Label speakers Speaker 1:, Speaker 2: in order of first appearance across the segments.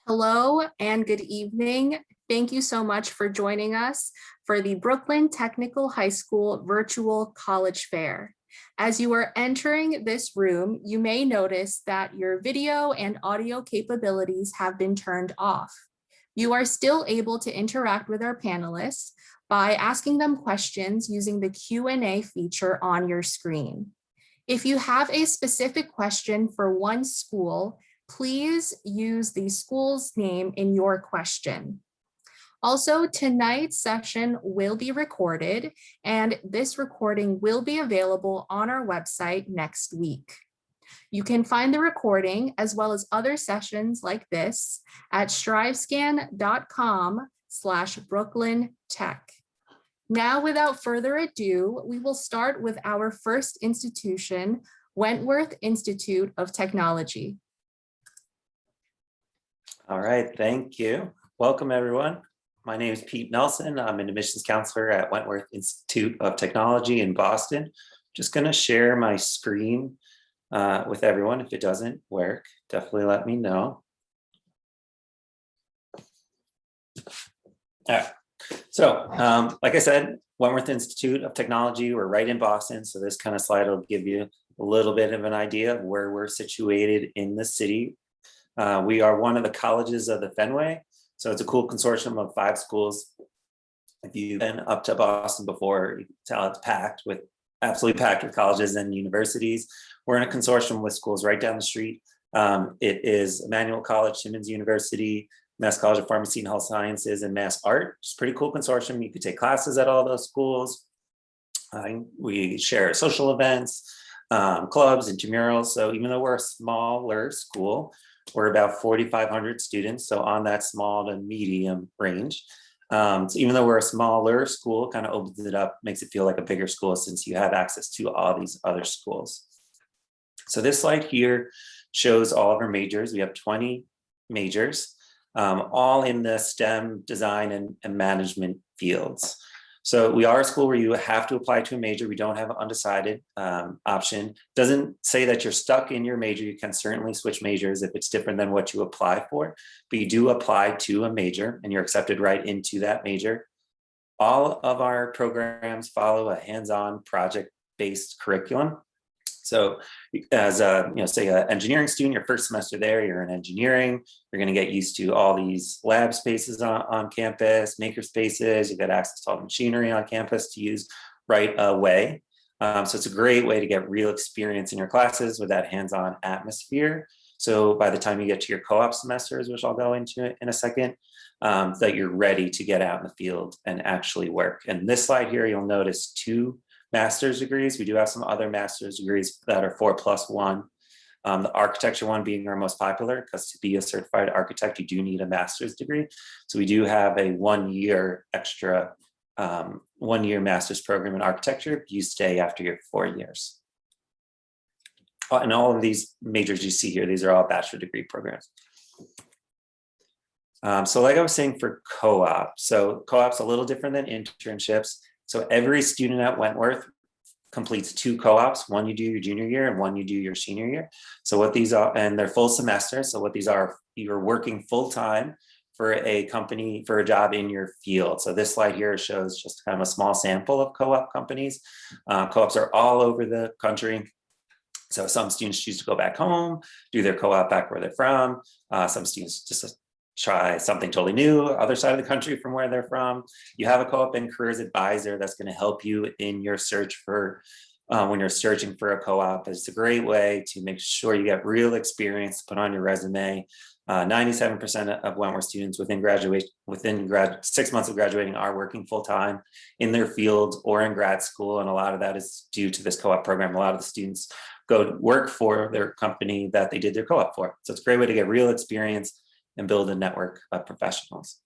Speaker 1: Hello and good evening. Thank you so much for joining us for the Brooklyn Technical High School Virtual College Fair. As you are entering this room, you may notice that your video and audio capabilities have been turned off. You are still able to interact with our panelists by asking them questions using the Q&A feature on your screen. If you have a specific question for one school, please use the school's name in your question. Also, tonight's session will be recorded, and this recording will be available on our website next week. You can find the recording as well as other sessions like this at strivescan.com/BrooklynTech. Now, without further ado, we will start with our first institution, Wentworth Institute of Technology.
Speaker 2: All right, thank you. Welcome, everyone. My name is Pete Nelson. I'm an admissions counselor at Wentworth Institute of Technology in Boston. Just going to share my screen with everyone. If it doesn't work, definitely let me know. All right. So, like I said, Wentworth Institute of Technology, we're right in Boston. So this kind of slide will give you a little bit of an idea of where we're situated in the city. We are one of the colleges of the Fenway. So it's a cool consortium of 5 schools. If you've been up to Boston before, you can tell it's absolutely packed with colleges and universities. We're in a consortium with schools right down the street. It is Emmanuel College, Simmons University, Mass College of Pharmacy and Health Sciences, and Mass Art. It's a pretty cool consortium. You could take classes at all those schools. We share social events, clubs, intramurals. So even though we're a smaller school, we're about 4,500 students, so on that small to medium range. So even though we're a smaller school, kind of opens it up, makes it feel like a bigger school since you have access to all these other schools. So this slide here shows all of our majors. We have 20 majors, all in the STEM, design, and management fields. So we are a school where you have to apply to a major. We don't have an undecided option. Doesn't say that you're stuck in your major. You can certainly switch majors if it's different than what you apply for, but you do apply to a major and you're accepted right into that major. All of our programs follow a hands-on project-based curriculum. So as say an engineering student, your first semester there, you're in engineering, you're going to get used to all these lab spaces on campus, maker spaces, you've got access to all the machinery on campus to use right away. So it's a great way to get real experience in your classes with that hands-on atmosphere. So by the time you get to your co-op semesters, which I'll go into in a second, that you're ready to get out in the field and actually work. And this slide here, you'll notice 2 master's degrees. We do have some other master's degrees that are 4+1. The architecture one being our most popular, because to be a certified architect, you do need a master's degree. So we do have a 1-year extra, 1-year master's program in architecture. You stay after your 4 years. And all of these majors you see here, these are all bachelor degree programs. So like I was saying for co-op, so co-op's a little different than internships. So every student at Wentworth completes 2 co-ops, one you do your junior year and one you do your senior year. So what these are, and they're full semester. So what these are, you're working full-time for a company, for a job in your field. So this slide here shows just kind of a small sample of co-op companies. Co-ops are all over the country. So some students choose to go back home, do their co-op back where they're from. Some students just try something totally new, other side of the country from where they're from. You have a co-op and careers advisor that's going to help you in your search for when you're searching for a co-op. It's a great way to make sure you get real experience to put on your resume. 97% of Wentworth students within 6 months of graduating are working full-time in their field or in grad school, and a lot of that is due to this co-op program. A lot of the students go to work for their company that they did their co-op for. So it's a great way to get real experience and build a network of professionals.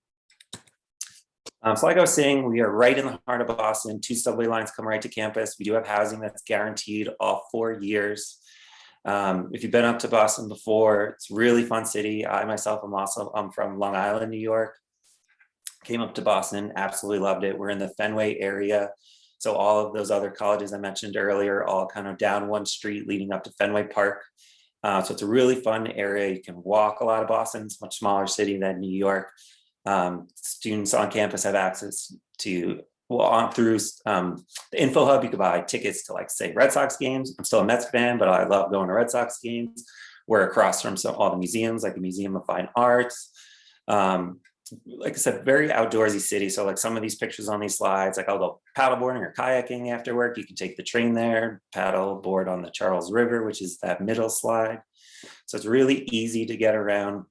Speaker 2: So like I was saying, we are right in the heart of Boston. 2 subway lines come right to campus. We do have housing that's guaranteed all 4 years. If you've been up to Boston before, it's a really fun city. I myself I'm from Long Island, New York. Came up to Boston, absolutely loved it. We're in the Fenway area. So all of those other colleges I mentioned earlier, all kind of down one street leading up to Fenway Park. So it's a really fun area. You can walk a lot of Boston. It's a much smaller city than New York. Students on campus have access to, well, through the Info Hub, you could buy tickets to, like, say, Red Sox games. I'm still a Mets fan, but I love going to Red Sox games. We're across from all the museums, like the Museum of Fine Arts. Like I said, very outdoorsy city. So like some of these pictures on these slides, like I'll go paddleboarding or kayaking after work. You can take the train there, paddle board on the Charles River, which is that middle slide. So it's really easy to get around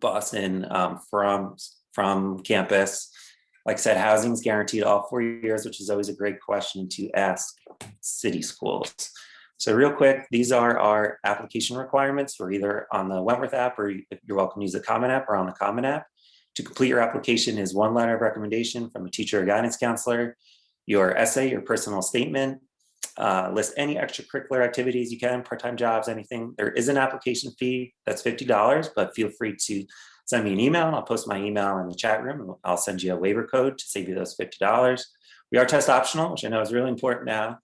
Speaker 2: Boston from campus. Like I said, housing is guaranteed all 4 years, which is always a great question to ask city schools. So real quick, these are our application requirements. We're either on the Wentworth app, or you're welcome to use the Common App, or on the Common App. To complete your application is 1 letter of recommendation from a teacher or guidance counselor, your essay, your personal statement, list any extracurricular activities you can, part-time jobs, anything. There is an application fee that's $50, but feel free to send me an email, and I'll post my email in the chat room, and I'll send you a waiver code to save you those $50. We are test optional, which I know is really important now.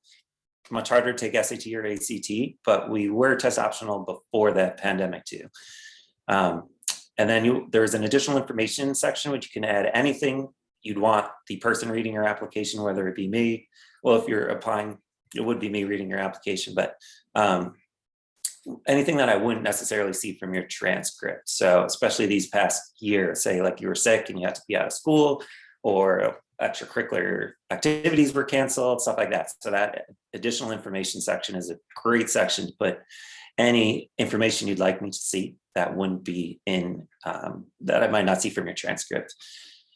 Speaker 2: Much harder to take SAT or ACT, but we were test optional before the pandemic too. And then there's an additional information section, which you can add anything you'd want the person reading your application, whether it be me. Well, if you're applying, it would be me reading your application, but anything that I wouldn't necessarily see from your transcript. So especially these past years, say like you were sick and you had to be out of school, or extracurricular activities were canceled, stuff like that. So that additional information section is a great section to put any information you'd like me to see that wouldn't be in, that I might not see from your transcript.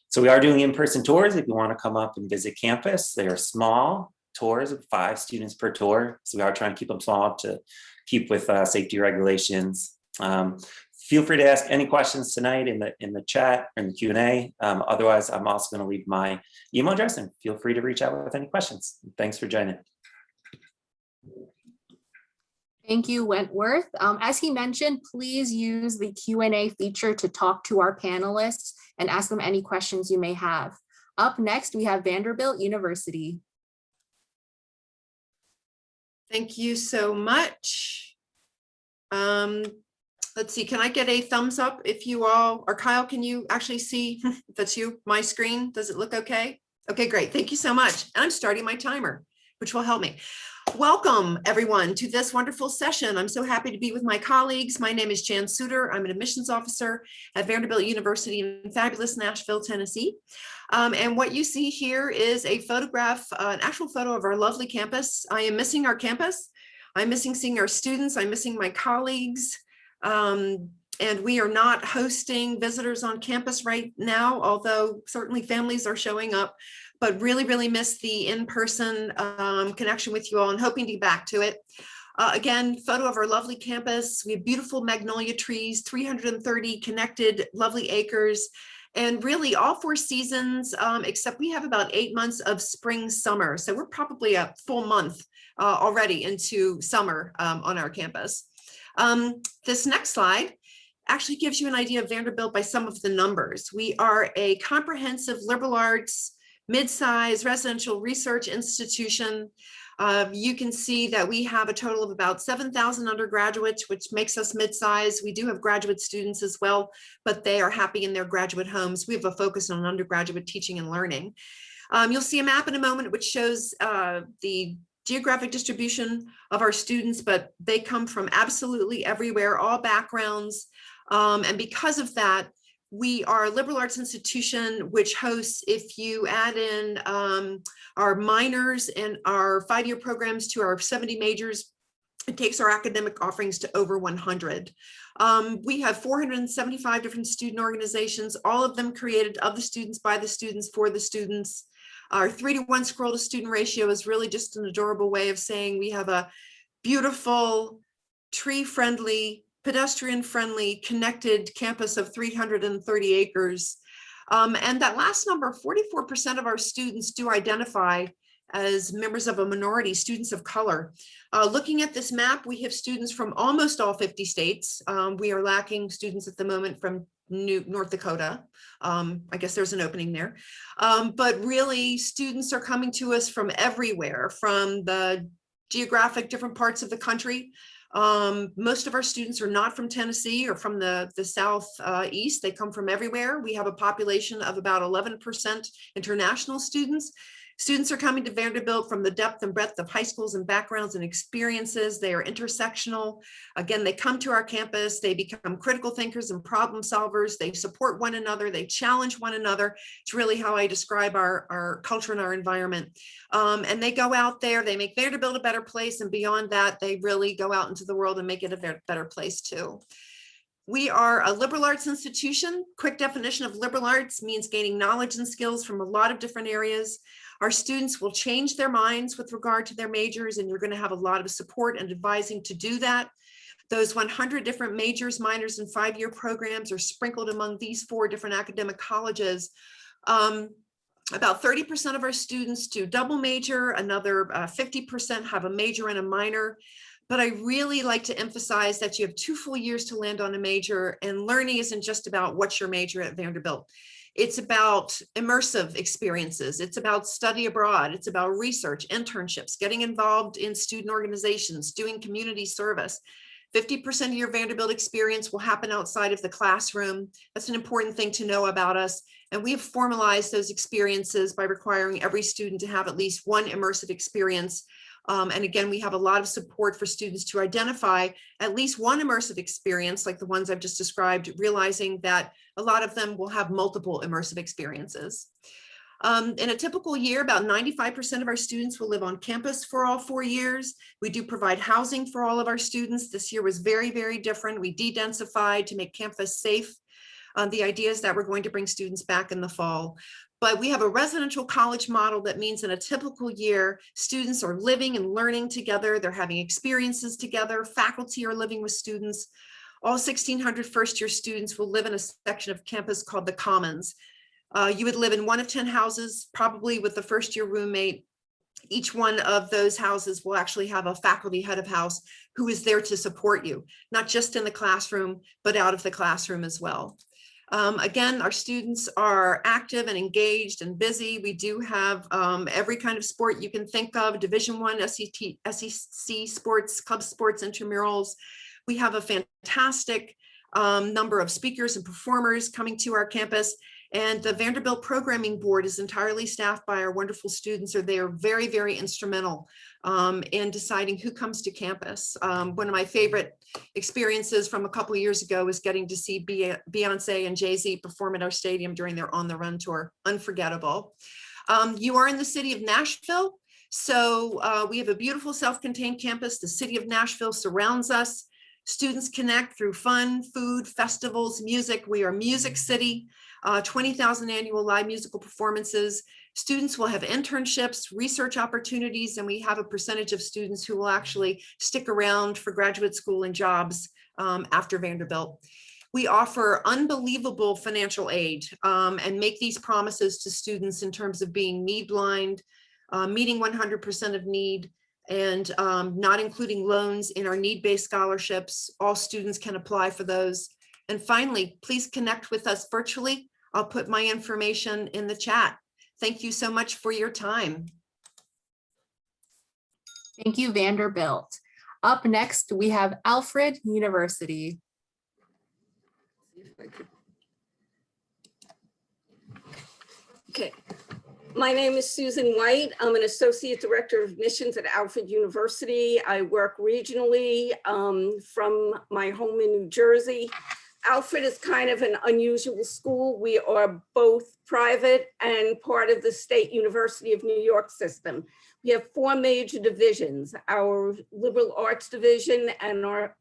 Speaker 2: So we are doing in-person tours if you want to come up and visit campus. They are small tours of 5 students per tour. So we are trying to keep them small to keep with safety regulations. Feel free to ask any questions tonight in the chat or in the Q&A. Otherwise, I'm also going to leave my email address, and feel free to reach out with any questions. Thanks for joining.
Speaker 1: Thank you, Wentworth. As he mentioned, please use the Q&A feature to talk to our panelists and ask them any questions you may have. Up next, we have Vanderbilt University.
Speaker 3: Thank you so much. Let's see, can I get a thumbs up if you all, or Kyle, can you actually see if that's you, my screen? Does it look okay? Okay, great. Thank you so much. And I'm starting my timer, which will help me. Welcome, everyone, to this wonderful session. I'm so happy to be with my colleagues. My name is Jan Suter. I'm an admissions officer at Vanderbilt University in fabulous Nashville, Tennessee. And what you see here is a photograph, an actual photo of our lovely campus. I am missing our campus. I'm missing seeing our students. I'm missing my colleagues. And we are not hosting visitors on campus right now, although certainly families are showing up, but really, really miss the in-person connection with you all, and hoping to be back to it. Again, photo of our lovely campus. We have beautiful magnolia trees, 330 connected lovely acres, and really all 4 seasons, except we have about 8 months of spring, summer. So we're probably a full month already into summer on our campus. This next slide actually gives you an idea of Vanderbilt by some of the numbers. We are a comprehensive liberal arts, mid-size residential research institution. You can see that we have a total of about 7,000 undergraduates, which makes us mid-size. We do have graduate students as well, but they are happy in their graduate homes. We have a focus on undergraduate teaching and learning. You'll see a map in a moment which shows the geographic distribution of our students, but they come from absolutely everywhere, all backgrounds. And because of that, we are a liberal arts institution which hosts, if you add in our minors and our 5-year programs to our 70 majors, it takes our academic offerings to over 100. We have 475 different student organizations, all of them created of the students, by the students, for the students. Our 3-to-1 scroll to student ratio is really just an adorable way of saying we have a beautiful, tree-friendly, pedestrian-friendly, connected campus of 330 acres. And that last number, 44% of our students do identify as members of a minority, students of color. Looking at this map, we have students from almost all 50 states. We are lacking students at the moment from North Dakota. I guess there's an opening there. But really, students are coming to us from everywhere, from the geographic different parts of the country. Most of our students are not from Tennessee or from the Southeast. They come from everywhere. We have a population of about 11% international students. Students are coming to Vanderbilt from the depth and breadth of high schools and backgrounds and experiences. They are intersectional. Again, they come to our campus, they become critical thinkers and problem solvers. They support one another, they challenge one another. It's really how I describe our culture and our environment. And they go out there, they make Vanderbilt a better place. And beyond that, they really go out into the world and make it a better place too. We are a liberal arts institution. Quick definition of liberal arts means gaining knowledge and skills from a lot of different areas. Our students will change their minds with regard to their majors, and you're going to have a lot of support and advising to do that. Those 100 different majors, minors, and 5-year programs are sprinkled among these 4 different academic colleges. About 30% of our students do double major, another 50% have a major and a minor. But I really like to emphasize that you have 2 full years to land on a major, and learning isn't just about what's your major at Vanderbilt. It's about immersive experiences. It's about study abroad. It's about research, internships, getting involved in student organizations, doing community service. 50% of your Vanderbilt experience will happen outside of the classroom. That's an important thing to know about us. And we have formalized those experiences by requiring every student to have at least one immersive experience. And again, we have a lot of support for students to identify at least one immersive experience, like the ones I've just described, realizing that a lot of them will have multiple immersive experiences. In a typical year, about 95% of our students will live on campus for all 4 years. We do provide housing for all of our students. This year was very, very different. We de-densified to make campus safe. The idea is that we're going to bring students back in the fall. But we have a residential college model that means in a typical year, students are living and learning together. They're having experiences together. Faculty are living with students. All 1,600 first-year students will live in a section of campus called the Commons. You would live in one of 10 houses, probably with the first-year roommate. Each one of those houses will actually have a faculty head of house who is there to support you, not just in the classroom, but out of the classroom as well. Again, our students are active and engaged and busy. We do have every kind of sport you can think of, Division I, SEC sports, club sports, intramurals. We have a fantastic number of speakers and performers coming to our campus. And the Vanderbilt Programming Board is entirely staffed by our wonderful students, or they are very, very instrumental in deciding who comes to campus. One of my favorite experiences from a couple of years ago was getting to see Beyonce and Jay-Z perform at our stadium during their On the Run tour. Unforgettable. You are in the city of Nashville. So we have a beautiful self-contained campus. The city of Nashville surrounds us. Students connect through fun, food, festivals, music. We are Music City. 20,000 annual live musical performances. Students will have internships, research opportunities, and we have a percentage of students who will actually stick around for graduate school and jobs after Vanderbilt. We offer unbelievable financial aid and make these promises to students in terms of being need blind, meeting 100% of need, and not including loans in our need-based scholarships. All students can apply for those. And finally, please connect with us virtually. I'll put my information in the chat. Thank you so much for your time.
Speaker 1: Thank you, Vanderbilt. Up next, we have Alfred University.
Speaker 4: Okay, my name is Susan White. I'm an Associate Director of Admissions at Alfred University. I work regionally from my home in New Jersey. Alfred is kind of an unusual school. We are both private and part of the State University of New York system. We have 4 major divisions. Our liberal arts division and our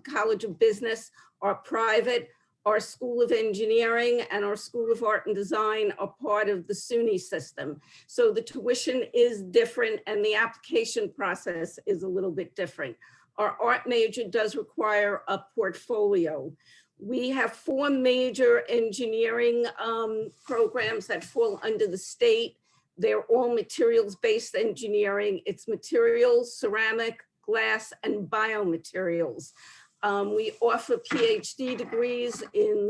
Speaker 4: College of Business are private. Our School of Engineering and our School of Art and Design are part of the SUNY system. So the tuition is different and the application process is a little bit different. Our art major does require a portfolio. We have 4 major engineering programs that fall under the state. They're all materials-based engineering. It's materials, ceramic, glass, and biomaterials. We offer PhD degrees in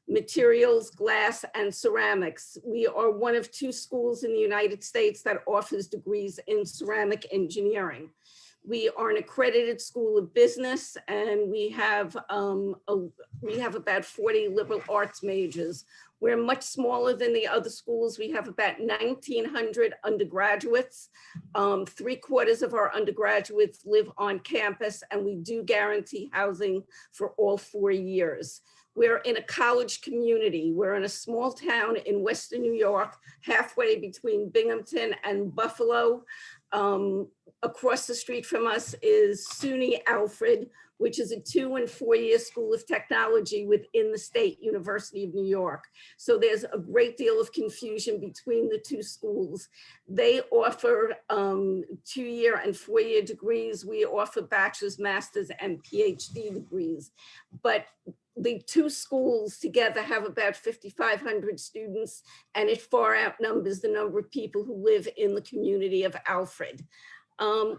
Speaker 4: materials, glass, and ceramics. We are one of 2 schools in the United States that offers degrees in ceramic engineering. We are an accredited school of business, and we have about 40 liberal arts majors. We're much smaller than the other schools. We have about 1,900 undergraduates. 3/4 of our undergraduates live on campus, and we do guarantee housing for all 4 years. We're in a college community. We're in a small town in Western New York, halfway between Binghamton and Buffalo. Across the street from us is SUNY Alfred, which is a 2- and 4-year school of technology within the State University of New York. So there's a great deal of confusion between the two schools. They offer 2-year and 4-year degrees. We offer bachelor's, master's, and PhD degrees. But the two schools together have about 5,500 students, and it far outnumbers the number of people who live in the community of Alfred.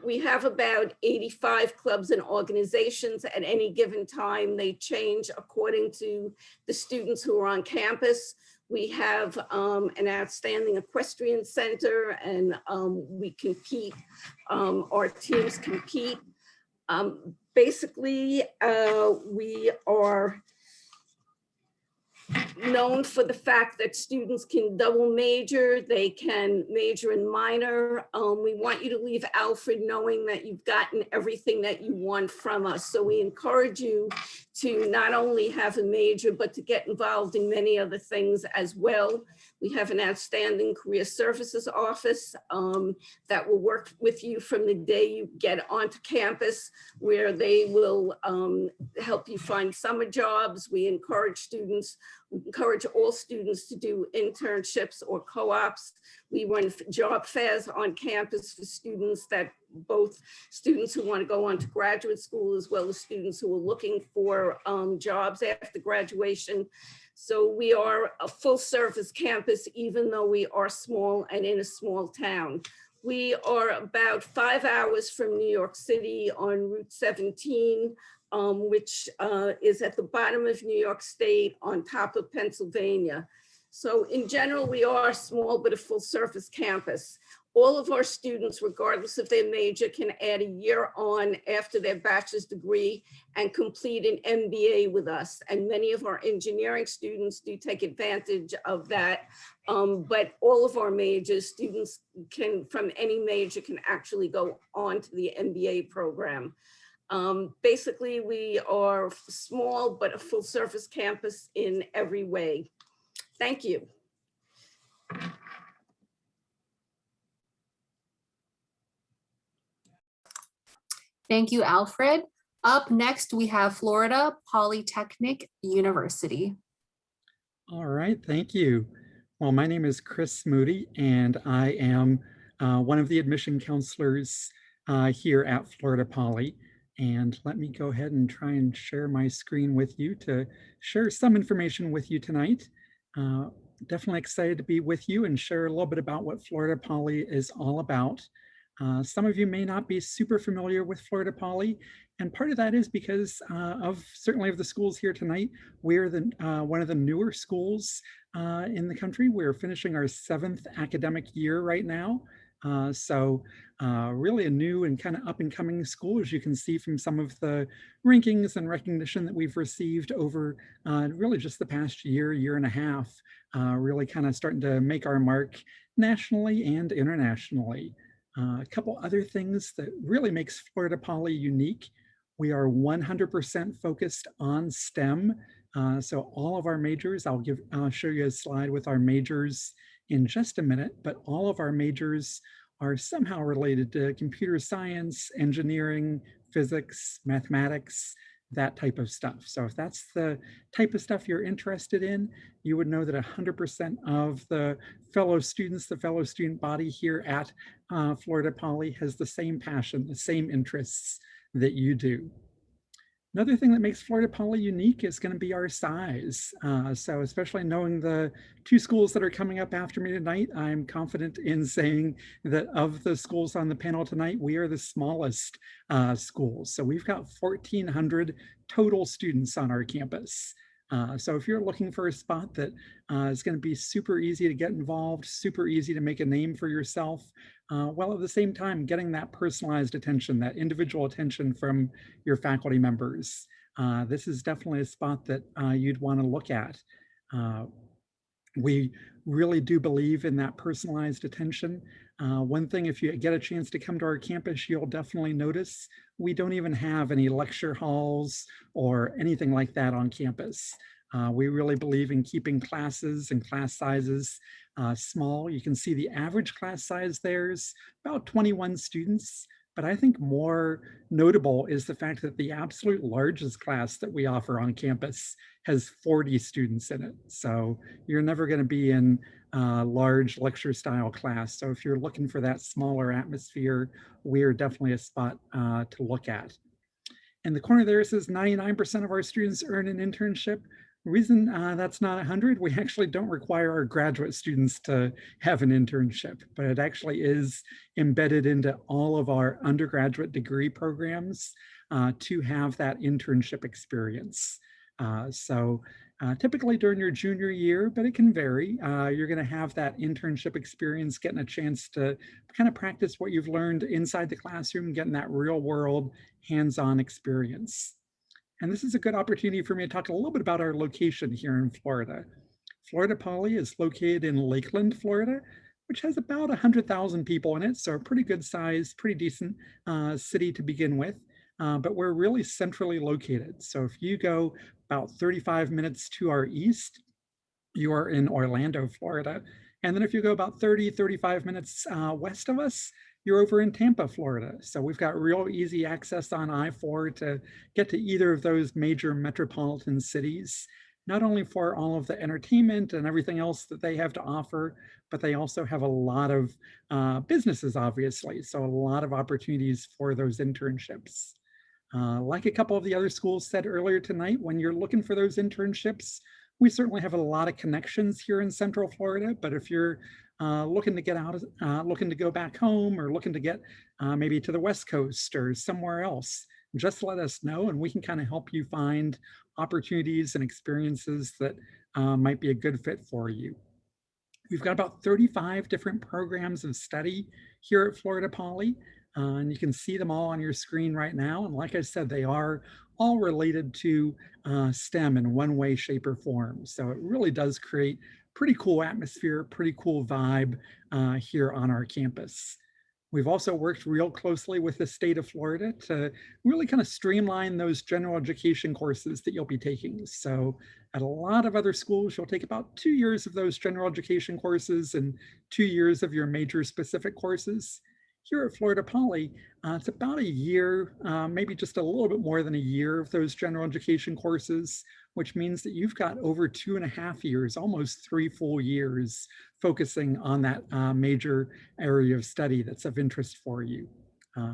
Speaker 4: We have about 85 clubs and organizations at any given time. They change according to the students who are on campus. We have an outstanding equestrian center, and we compete, our teams compete. Basically, we are known for the fact that students can double major, they can major and minor. We want you to leave Alfred knowing that you've gotten everything that you want from us. So we encourage you to not only have a major, but to get involved in many other things as well. We have an outstanding career services office that will work with you from the day you get onto campus, where they will help you find summer jobs. We encourage all students to do internships or co-ops. We run job fairs on campus for students, both students who want to go on to graduate school, as well as students who are looking for jobs after graduation. So we are a full service campus, even though we are small and in a small town. We are about 5 hours from New York City on Route 17, which is at the bottom of New York State on top of Pennsylvania. So in general, we are small, but a full service campus. All of our students, regardless of their major, can add a year on after their bachelor's degree and complete an MBA with us. And many of our engineering students do take advantage of that. But all of our majors, students from any major can actually go on to the MBA program. Basically, we are small, but a full service campus in every way. Thank you.
Speaker 1: Thank you, Alfred. Up next, we have Florida Polytechnic University.
Speaker 5: All right, thank you. Well, my name is Chris Moody, and I am one of the admission counselors here at Florida Poly. And let me go ahead and try and share my screen with you to share some information with you tonight. Definitely excited to be with you and share a little bit about what Florida Poly is all about. Some of you may not be super familiar with Florida Poly, and part of that is because certainly of the schools here tonight, we're one of the newer schools in the country. We're finishing our 7th academic year right now. So really a new and kind of up and coming school, as you can see from some of the rankings and recognition that we've received over really just the past year and a half, really kind of starting to make our mark nationally and internationally. A couple other things that really makes Florida Poly unique. We are 100% focused on STEM. So all of our majors, I'll show you a slide with our majors in just a minute, but all of our majors are somehow related to computer science, engineering, physics, mathematics, that type of stuff. So if that's the type of stuff you're interested in, you would know that 100% of the fellow students, the fellow student body here at Florida Poly has the same passion, the same interests that you do. Another thing that makes Florida Poly unique is going to be our size. So especially knowing the 2 schools that are coming up after me tonight, I'm confident in saying that of the schools on the panel tonight, we are the smallest schools. So we've got 1,400 total students on our campus. So if you're looking for a spot that is going to be super easy to get involved, super easy to make a name for yourself, while at the same time getting that personalized attention, that individual attention from your faculty members. This is definitely a spot that you'd want to look at. We really do believe in that personalized attention. One thing, if you get a chance to come to our campus, you'll definitely notice we don't even have any lecture halls or anything like that on campus. We really believe in keeping classes and class sizes small. You can see the average class size there's about 21 students. But I think more notable is the fact that the absolute largest class that we offer on campus has 40 students in it. So you're never going to be in a large lecture style class. So if you're looking for that smaller atmosphere, we're definitely a spot to look at. In the corner there, it says 99% of our students earn an internship. The reason that's not 100, we actually don't require our graduate students to have an internship, but it actually is embedded into all of our undergraduate degree programs to have that internship experience. Typically during your junior year, but it can vary, you're going to have that internship experience, getting a chance to kind of practice what you've learned inside the classroom, getting that real world hands-on experience. And this is a good opportunity for me to talk a little bit about our location here in Florida. Florida Poly is located in Lakeland, Florida, which has about 100,000 people in it. So a pretty good size, pretty decent city to begin with. But we're really centrally located. So if you go about 35 minutes to our east, you are in Orlando, Florida. And then if you go about 35 minutes west of us, you're over in Tampa, Florida. So we've got real easy access on I-4 to get to either of those major metropolitan cities, not only for all of the entertainment and everything else that they have to offer, but they also have a lot of businesses, obviously. So a lot of opportunities for those internships. Like a couple of the other schools said earlier tonight, when you're looking for those internships, we certainly have a lot of connections here in Central Florida, but if you're looking to get out, looking to go back home, or looking to get maybe to the West Coast or somewhere else, just let us know and we can kind of help you find opportunities and experiences that might be a good fit for you. We've got about 35 different programs of study here at Florida Poly, and you can see them all on your screen right now. And like I said, they are all related to STEM in one way, shape, or form. So it really does create pretty cool atmosphere, pretty cool vibe here on our campus. We've also worked real closely with the state of Florida to really kind of streamline those general education courses that you'll be taking. So at a lot of other schools, you'll take about 2 years of those general education courses and 2 years of your major specific courses. Here at Florida Poly, it's about a year, maybe just a little bit more than a year of those general education courses, which means that you've got over 2.5 years, almost 3 full years, focusing on that major area of study that's of interest for you.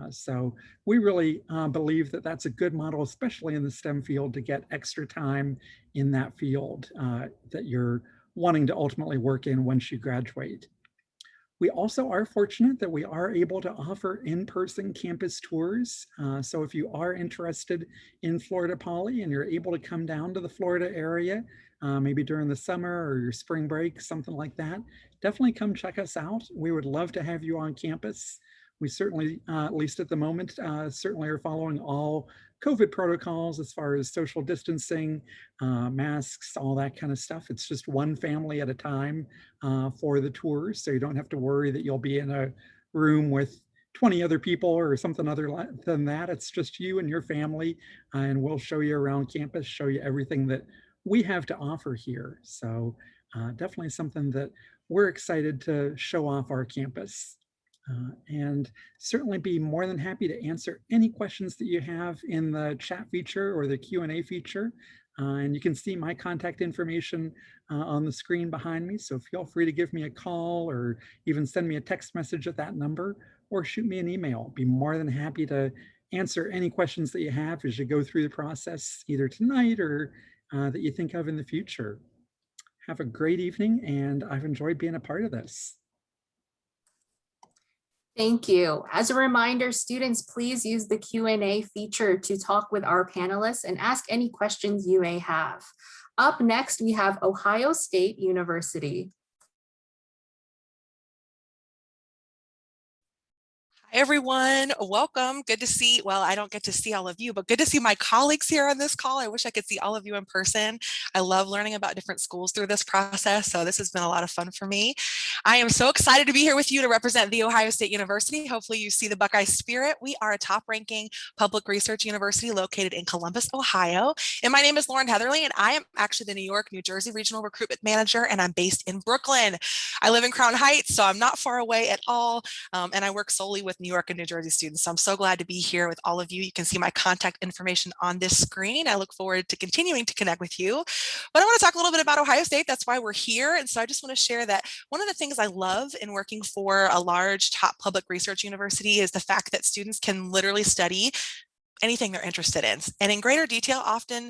Speaker 5: So we really believe that that's a good model, especially in the STEM field, to get extra time in that field that you're wanting to ultimately work in once you graduate. We also are fortunate that we are able to offer in-person campus tours. So if you are interested in Florida Poly and you're able to come down to the Florida area, maybe during the summer or your spring break, something like that, definitely come check us out. We would love to have you on campus. We certainly, at least at the moment, certainly are following all COVID protocols as far as social distancing, masks, all that kind of stuff. It's just one family at a time for the tours. So you don't have to worry that you'll be in a room with 20 other people or something other than that. It's just you and your family, and we'll show you around campus, show you everything that we have to offer here. So definitely something that we're excited to show off our campus. And certainly be more than happy to answer any questions that you have in the chat feature or the Q&A feature. And you can see my contact information on the screen behind me. So feel free to give me a call or even send me a text message at that number or shoot me an email. I'll be more than happy to answer any questions that you have as you go through the process, either tonight or that you think of in the future. Have a great evening, and I've enjoyed being a part of this.
Speaker 1: Thank you. As a reminder, students, please use the Q&A feature to talk with our panelists and ask any questions you may have. Up next, we have Ohio State University.
Speaker 6: Hi, everyone. Welcome. Good to see, well, I don't get to see all of you, but good to see my colleagues here on this call. I wish I could see all of you in person. I love learning about different schools through this process, so this has been a lot of fun for me. I am so excited to be here with you to represent The Ohio State University. Hopefully you see the Buckeye spirit. We are a top-ranking public research university located in Columbus, Ohio. And my name is Lauren Heatherly, and I am actually the New York, New Jersey Regional Recruitment Manager, and I'm based in Brooklyn. I live in Crown Heights, so I'm not far away at all, and I work solely with New York and New Jersey students. So I'm so glad to be here with all of you. You can see my contact information on this screen. I look forward to continuing to connect with you. But I want to talk a little bit about Ohio State. That's why we're here. And so I just want to share that one of the things I love in working for a large top public research university is the fact that students can literally study anything they're interested in, and in greater detail often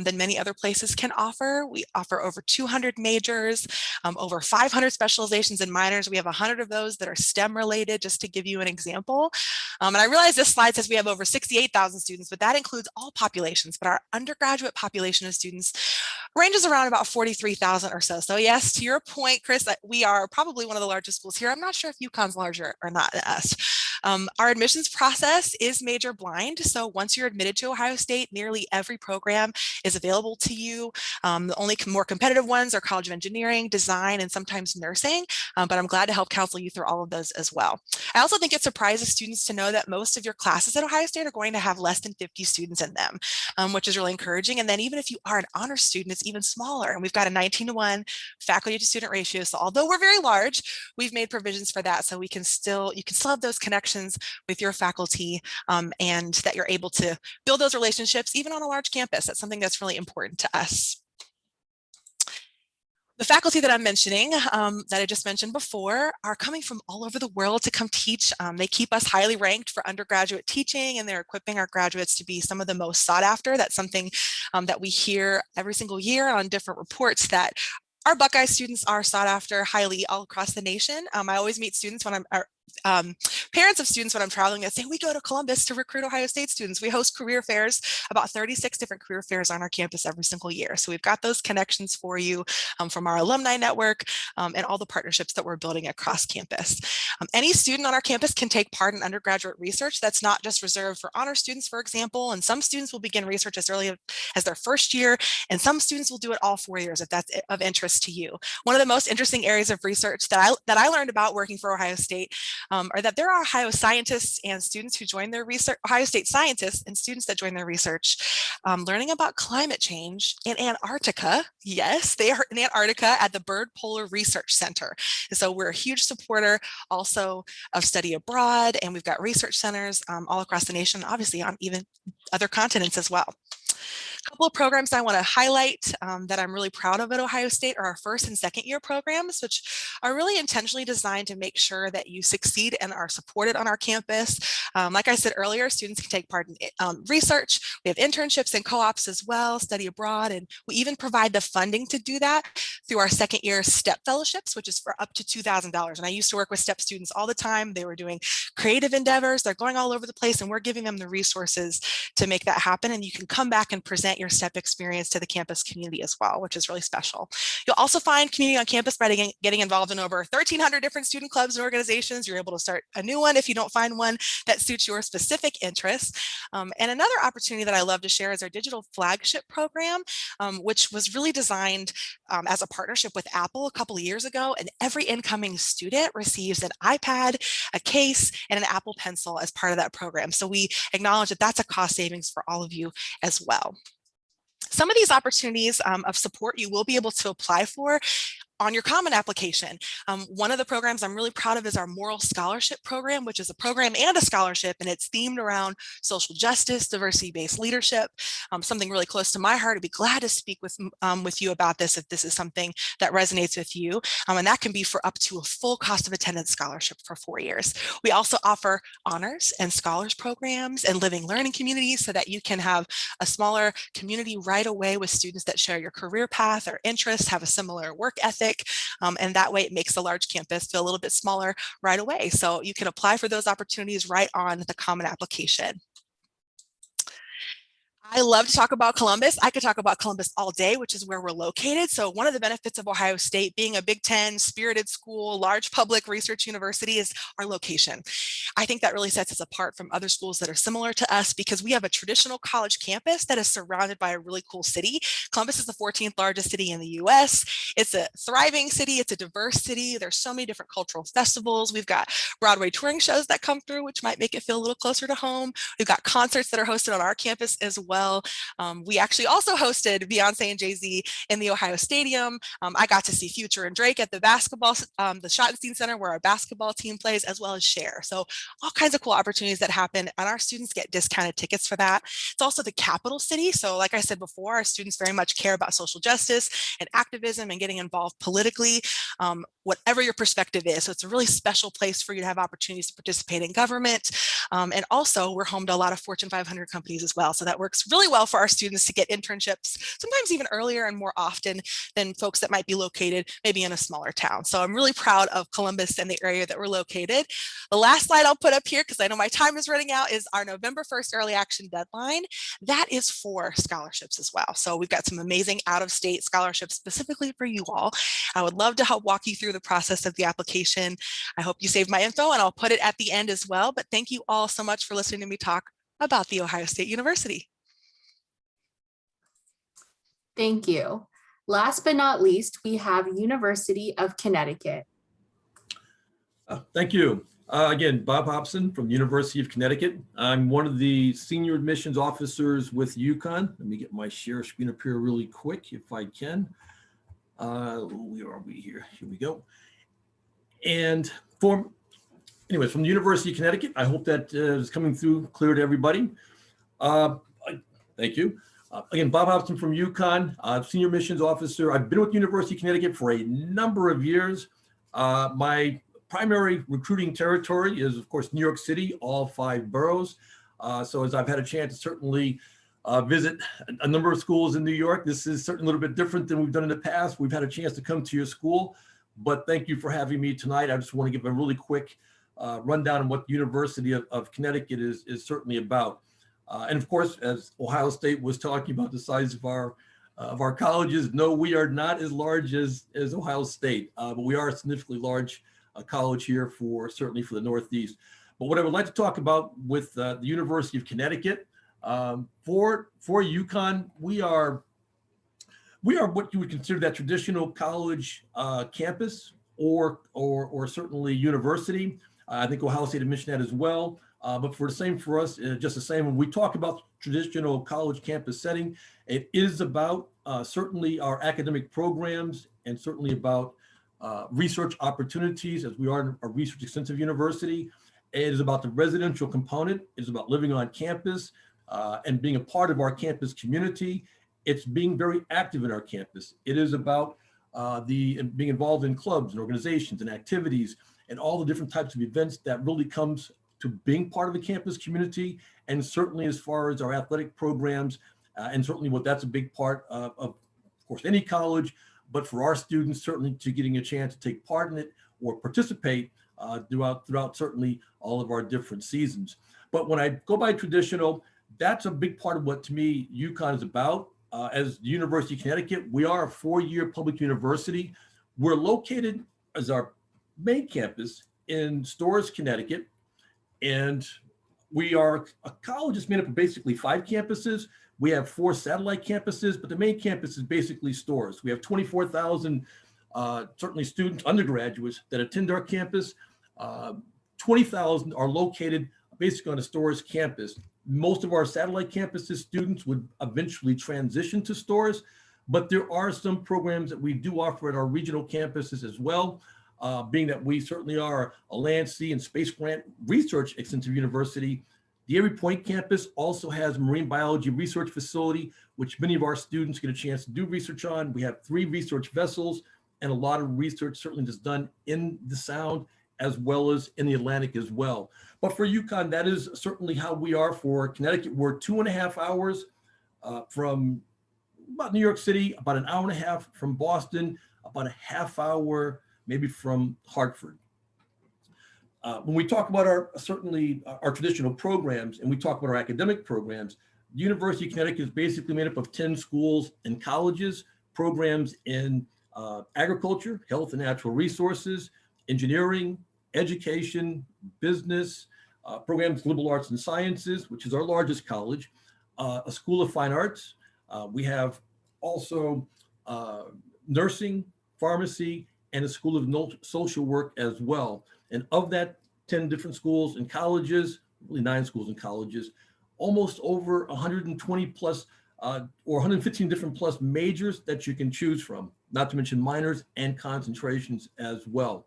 Speaker 6: than many other places can offer. We offer over 200 majors, over 500 specializations and minors. We have 100 of those that are STEM related, just to give you an example. And I realize this slide says we have over 68,000 students, but that includes all populations. But our undergraduate population of students ranges around about 43,000 or so. So yes, to your point, Chris, we are probably one of the largest schools here. I'm not sure if UConn's larger or not than us. Our admissions process is major blind. So once you're admitted to Ohio State, nearly every program is available to you. The only more competitive ones are College of Engineering, Design, and sometimes nursing, but I'm glad to help counsel you through all of those as well. I also think it surprises students to know that most of your classes at Ohio State are going to have less than 50 students in them, which is really encouraging. And then even if you are an honor student, it's even smaller. And we've got a 19-to-1 faculty to student ratio. So although we're very large, we've made provisions for that. So you can still have those connections with your faculty, and that you're able to build those relationships even on a large campus. That's something that's really important to us. The faculty that I'm mentioning, that I just mentioned before, are coming from all over the world to come teach. They keep us highly ranked for undergraduate teaching, and they're equipping our graduates to be some of the most sought after. That's something that we hear every single year on different reports, that our Buckeye students are sought after highly all across the nation. I always meet students when parents of students when I'm traveling that say, we go to Columbus to recruit Ohio State students. We host career fairs, about 36 different career fairs on our campus every single year. So we've got those connections for you from our alumni network and all the partnerships that we're building across campus. Any student on our campus can take part in undergraduate research. That's not just reserved for honor students, for example, and some students will begin research as early as their first year, and some students will do it all 4 years if that's of interest to you. One of the most interesting areas of research that I learned about working for Ohio State are that there are Ohio scientists and students who join their research, Ohio State scientists and students that join their research, learning about climate change in Antarctica. Yes, they are in Antarctica at the Byrd Polar Research Center. And so we're a huge supporter also of study abroad, and we've got research centers all across the nation, obviously on even other continents as well. A couple of programs I want to highlight that I'm really proud of at Ohio State are our first and second year programs, which are really intentionally designed to make sure that you succeed and are supported on our campus. Like I said earlier, students can take part in research. We have internships and co-ops as well, study abroad, and we even provide the funding to do that through our second year STEP fellowships, which is for up to $2,000. And I used to work with STEP students all the time. They were doing creative endeavors. They're going all over the place, and we're giving them the resources to make that happen. And you can come back and present your STEP experience to the campus community as well, which is really special. You'll also find community on campus by getting involved in over 1,300 different student clubs and organizations. You're able to start a new one if you don't find one that suits your specific interests. And another opportunity that I love to share is our digital flagship program, which was really designed as a partnership with Apple a couple of years ago. And every incoming student receives an iPad, a case, and an Apple Pencil as part of that program. So we acknowledge that that's a cost savings for all of you as well. Some of these opportunities of support you will be able to apply for on your common application. One of the programs I'm really proud of is our Moral Scholarship Program, which is a program and a scholarship, and it's themed around social justice, diversity-based leadership, something really close to my heart. I'd be glad to speak with you about this if this is something that resonates with you. And that can be for up to a full cost of attendance scholarship for 4 years. We also offer honors and scholars programs and living learning communities so that you can have a smaller community right away with students that share your career path or interests, have a similar work ethic. And that way it makes the large campus feel a little bit smaller right away. So you can apply for those opportunities right on the common application. I love to talk about Columbus. I could talk about Columbus all day, which is where we're located. So one of the benefits of Ohio State being a Big Ten spirited school, large public research university is our location. I think that really sets us apart from other schools that are similar to us because we have a traditional college campus that is surrounded by a really cool city. Columbus is the 14th largest city in the US. It's a thriving city. It's a diverse city. There's so many different cultural festivals. We've got Broadway touring shows that come through, which might make it feel a little closer to home. We've got concerts that are hosted on our campus as well. We actually also hosted Beyonce and Jay-Z in the Ohio Stadium. I got to see Future and Drake at the basketball, the Schottenstein Center where our basketball team plays, as well as Cher. So all kinds of cool opportunities that happen, and our students get discounted tickets for that. It's also the capital city. So like I said before, our students very much care about social justice and activism and getting involved politically, whatever your perspective is. So it's a really special place for you to have opportunities to participate in government. And also we're home to a lot of Fortune 500 companies as well. So that works really well for our students to get internships, sometimes even earlier and more often than folks that might be located maybe in a smaller town. So I'm really proud of Columbus and the area that we're located. The last slide I'll put up here, because I know my time is running out, is our November 1st early action deadline. That is for scholarships as well. So we've got some amazing out-of-state scholarships specifically for you all. I would love to help walk you through the process of the application. I hope you saved my info and I'll put it at the end as well. But thank you all so much for listening to me talk about the Ohio State University.
Speaker 1: Thank you. Last but not least, we have University of Connecticut.
Speaker 7: Thank you. Again, Bob Hobson from the University of Connecticut. I'm one of the senior admissions officers with UConn. Let me get my share screen up here really quick if I can. Where are we here? Here we go. And from the University of Connecticut, I hope that is coming through clear to everybody. Thank you. Again, Bob Hobson from UConn, senior admissions officer. I've been with the University of Connecticut for a number of years. My primary recruiting territory is, of course, New York City, all 5 boroughs. So as I've had a chance to certainly visit a number of schools in New York, this is certainly a little bit different than we've done in the past. We've had a chance to come to your school, but thank you for having me tonight. I just want to give a really quick rundown on what the University of Connecticut is certainly about. And of course, as Ohio State was talking about the size of our colleges, no, we are not as large as Ohio State, but we are a significantly large college here certainly for the Northeast. But what I would like to talk about with the University of Connecticut, for UConn, we are what you would consider that traditional college campus or certainly university. I think Ohio State had mentioned that as well. But for us, just the same, when we talk about traditional college campus setting, it is about certainly our academic programs and certainly about research opportunities, as we are a research extensive university. It is about the residential component. It's about living on campus and being a part of our campus community. It's being very active in our campus. It is about being involved in clubs and organizations and activities and all the different types of events that really comes to being part of the campus community, and certainly as far as our athletic programs, and certainly that's a big part of course, any college, but for our students, certainly to getting a chance to take part in it or participate throughout certainly all of our different seasons. But when I go by traditional, that's a big part of what to me UConn is about. As the University of Connecticut, we are a 4-year public university. We're located as our main campus in Storrs, Connecticut. And we are a college that's made up of basically 5 campuses. We have 4 satellite campuses, but the main campus is basically Storrs. We have 24,000 certainly students, undergraduates that attend our campus. 20,000 are located basically on the Storrs campus. Most of our satellite campuses students would eventually transition to Storrs, but there are some programs that we do offer at our regional campuses as well. Being that we certainly are a land, sea, and space grant research extensive university. The Erie Point campus also has a marine biology research facility, which many of our students get a chance to do research on. We have 3 research vessels and a lot of research certainly that's done in the Sound as well as in the Atlantic as well. But for UConn, that is certainly how we are. For Connecticut, we're 2.5 hours from about New York City, about an hour and a half from Boston, about a half hour maybe from Hartford. When we talk about our traditional programs and we talk about our academic programs, the University of Connecticut is basically made up of 10 schools and colleges, programs in agriculture, health and natural resources, engineering, education, business, programs in liberal arts and sciences, which is our largest college, a school of fine arts. We have also nursing, pharmacy, and a school of social work as well. And of that 10 different schools and colleges, really 9 schools and colleges, almost over 120 plus or 115 different plus majors that you can choose from, not to mention minors and concentrations as well.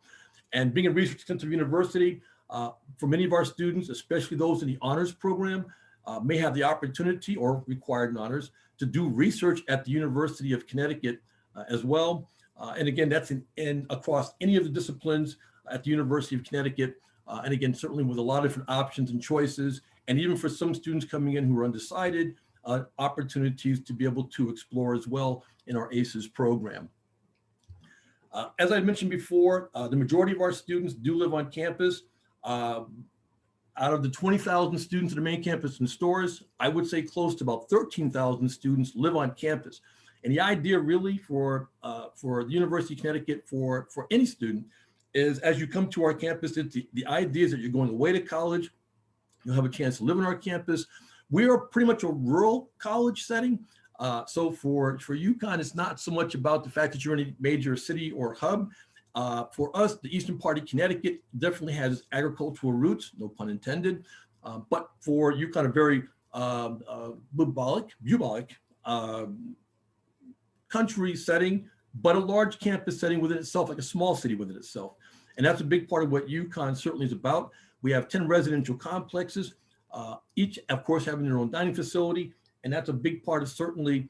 Speaker 7: And being a research-intensive university, for many of our students, especially those in the honors program, may have the opportunity or required in honors to do research at the University of Connecticut as well. And again, that's in across any of the disciplines at the University of Connecticut. And again, certainly with a lot of different options and choices. And even for some students coming in who are undecided, opportunities to be able to explore as well in our ACES program. As I mentioned before, the majority of our students do live on campus. Out of the 20,000 students at the main campus and stores, I would say close to about 13,000 students live on campus. And the idea really for the University of Connecticut, for any student, is as you come to our campus, the idea is that you're going away to college, you'll have a chance to live on our campus. We are pretty much a rural college setting. So for UConn, it's not so much about the fact that you're in a major city or hub. For us, the eastern part of Connecticut definitely has agricultural roots, no pun intended. But for UConn, a very bubolic country setting, but a large campus setting within itself, like a small city within itself. And that's a big part of what UConn certainly is about. We have 10 residential complexes, each, of course, having their own dining facility. And that's a big part of certainly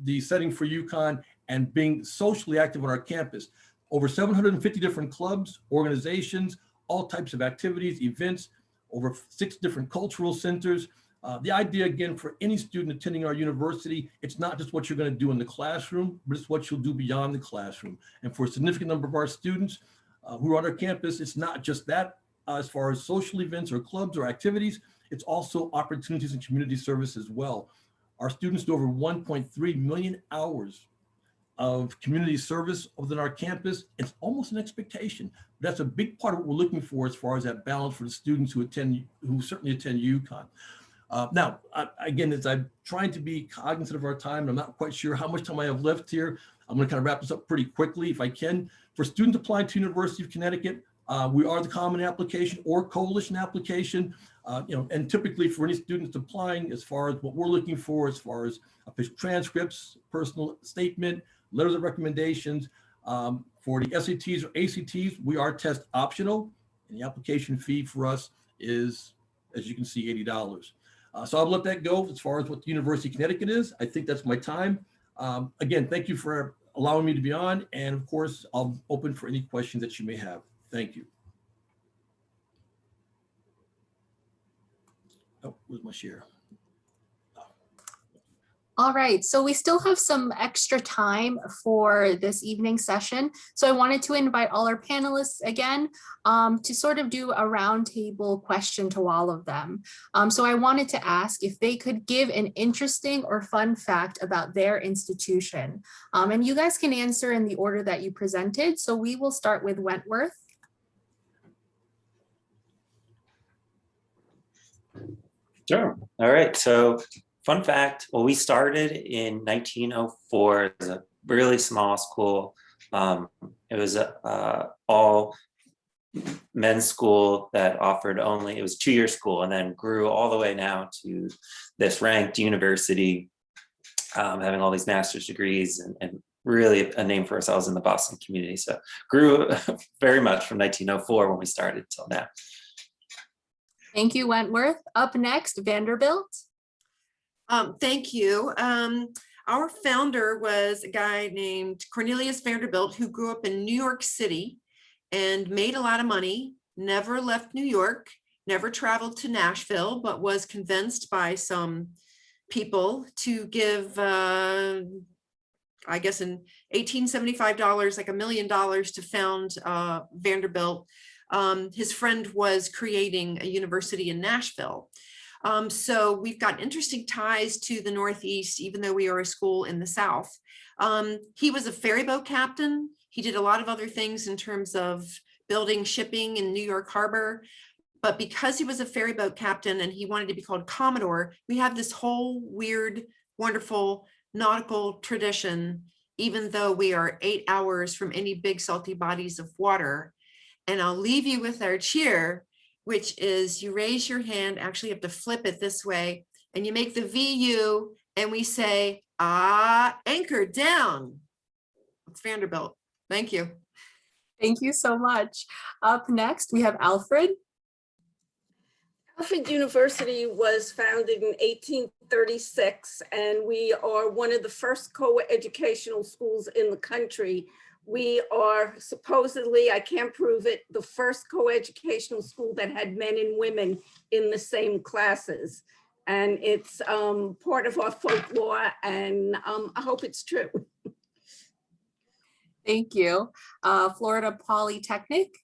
Speaker 7: the setting for UConn and being socially active on our campus. Over 750 different clubs, organizations, all types of activities, events, over 6 different cultural centers. The idea, again, for any student attending our university, it's not just what you're going to do in the classroom, but it's what you'll do beyond the classroom. And for a significant number of our students who are on our campus, it's not just that as far as social events or clubs or activities, it's also opportunities in community service as well. Our students do over 1.3 million hours of community service within our campus. It's almost an expectation. That's a big part of what we're looking for as far as that balance for the students who certainly attend UConn. Now, again, as I'm trying to be cognizant of our time, and I'm not quite sure how much time I have left here. I'm going to kind of wrap this up pretty quickly if I can. For students applying to University of Connecticut, we are the common application or coalition application. And typically for any students applying, as far as what we're looking for, as far as official transcripts, personal statement, letters of recommendations, for the SATs or ACTs, we are test optional, and the application fee for us is, as you can see, $80. So I'll let that go as far as what the University of Connecticut is. I think that's my time. Again, thank you for allowing me to be on, and of course, I'll open for any questions that you may have. Thank you. Oh, where's my share?
Speaker 1: All right, so we still have some extra time for this evening session. So I wanted to invite all our panelists again to sort of do a roundtable question to all of them. So I wanted to ask if they could give an interesting or fun fact about their institution. And you guys can answer in the order that you presented. So we will start with Wentworth.
Speaker 2: Sure. All right. So fun fact, well, we started in 1904 as a really small school. It was all men's school that offered only, it was a 2-year school, and then grew all the way now to this ranked university, having all these master's degrees and really a name for ourselves in the Boston community. So grew very much from 1904 when we started till now.
Speaker 1: Thank you, Wentworth. Up next, Vanderbilt.
Speaker 3: Thank you. Our founder was a guy named Cornelius Vanderbilt, who grew up in New York City and made a lot of money, never left New York, never traveled to Nashville, but was convinced by some people to give, I guess in $1,875, like $1 million to found Vanderbilt. His friend was creating a university in Nashville. So we've got interesting ties to the Northeast, even though we are a school in the South. He was a ferry boat captain. He did a lot of other things in terms of building shipping in New York Harbor. But because he was a ferry boat captain and he wanted to be called Commodore, we have this whole weird, wonderful nautical tradition, even though we are 8 hours from any big salty bodies of water. And I'll leave you with our cheer, which is you raise your hand, actually you have to flip it this way, and you make the VU, and we say, anchor down. It's Vanderbilt. Thank you.
Speaker 1: Thank you so much. Up next, we have Alfred.
Speaker 4: Alfred University was founded in 1836, and we are one of the first co-educational schools in the country. We are supposedly, I can't prove it, the first co-educational school that had men and women in the same classes. And it's part of our folklore, and I hope it's true.
Speaker 1: Thank you. Florida Polytechnic.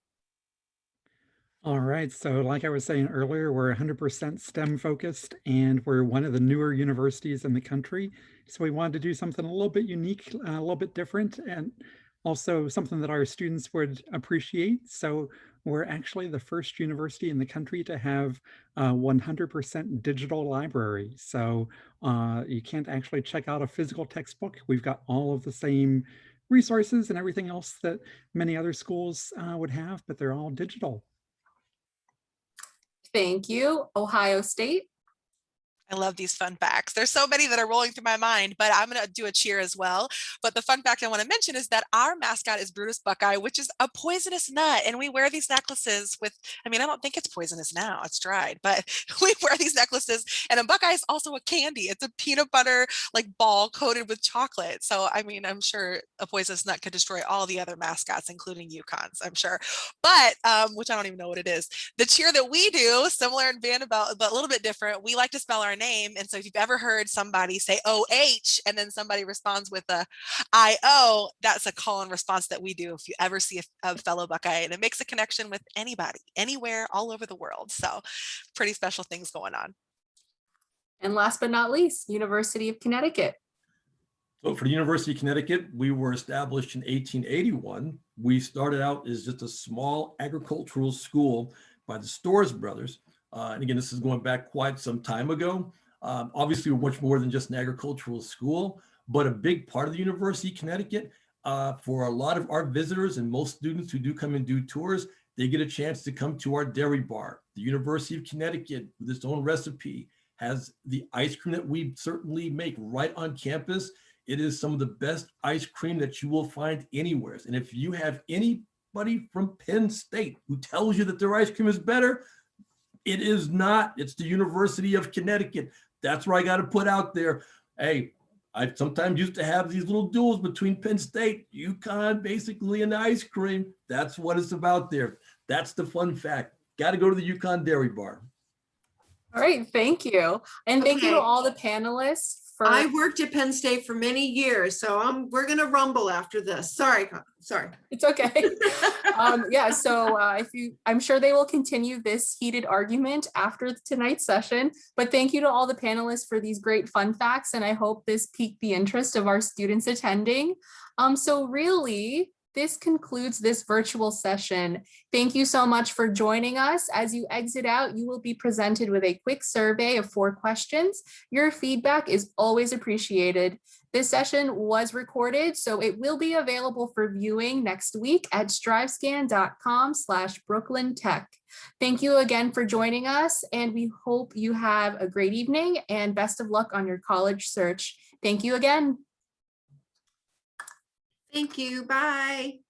Speaker 5: All right, so like I was saying earlier, we're 100% STEM focused, and we're one of the newer universities in the country. So we wanted to do something a little bit unique, a little bit different, and also something that our students would appreciate. So we're actually the first university in the country to have a 100% digital library. So you can't actually check out a physical textbook. We've got all of the same resources and everything else that many other schools would have, but they're all digital.
Speaker 1: Thank you. Ohio State.
Speaker 6: I love these fun facts. There's so many that are rolling through my mind, but I'm going to do a cheer as well. But the fun fact I want to mention is that our mascot is Brutus Buckeye, which is a poisonous nut. And we wear these necklaces with, I mean, I don't think it's poisonous now, it's dried, but we wear these necklaces. And a Buckeye is also a candy. It's a peanut butter like ball coated with chocolate. So, I mean, I'm sure a poisonous nut could destroy all the other mascots, including UConn's, I'm sure. But, which I don't even know what it is. The cheer that we do, similar in Vanderbilt, but a little bit different, we like to spell our name. And so if you've ever heard somebody say OH and then somebody responds with a IO, that's a call and response that we do if you ever see a fellow Buckeye, and it makes a connection with anybody, anywhere, all over the world. So pretty special things going on.
Speaker 1: And last but not least, University of Connecticut.
Speaker 7: So for the University of Connecticut, we were established in 1881. We started out as just a small agricultural school by the Storrs brothers. And again, this is going back quite some time ago. Obviously, we're much more than just an agricultural school, but a big part of the University of Connecticut, for a lot of our visitors and most students who do come and do tours, they get a chance to come to our dairy bar. The University of Connecticut, with its own recipe, has the ice cream that we certainly make right on campus. It is some of the best ice cream that you will find anywhere. And if you have anybody from Penn State who tells you that their ice cream is better, it is not. It's the University of Connecticut. That's where I got to put out there. Hey, I sometimes used to have these little duels between Penn State, UConn, basically, and ice cream. That's what it's about there. That's the fun fact. Got to go to the UConn Dairy Bar.
Speaker 1: All right, thank you. And thank you to
Speaker 3: Okay.
Speaker 1: all the panelists for
Speaker 3: I worked at Penn State for many years, so we're gonna rumble after this. Sorry.
Speaker 1: it's okay. Yeah, so I'm sure they will continue this heated argument after tonight's session, but thank you to all the panelists for these great fun facts, and I hope this piqued the interest of our students attending. So really, this concludes this virtual session. Thank you so much for joining us. As you exit out, you will be presented with a quick survey of 4 questions. Your feedback is always appreciated. This session was recorded, so it will be available for viewing next week at strivescan.com/BrooklynTech. Thank you again for joining us, and we hope you have a great evening and best of luck on your college search. Thank you again.
Speaker 3: Thank you. Bye.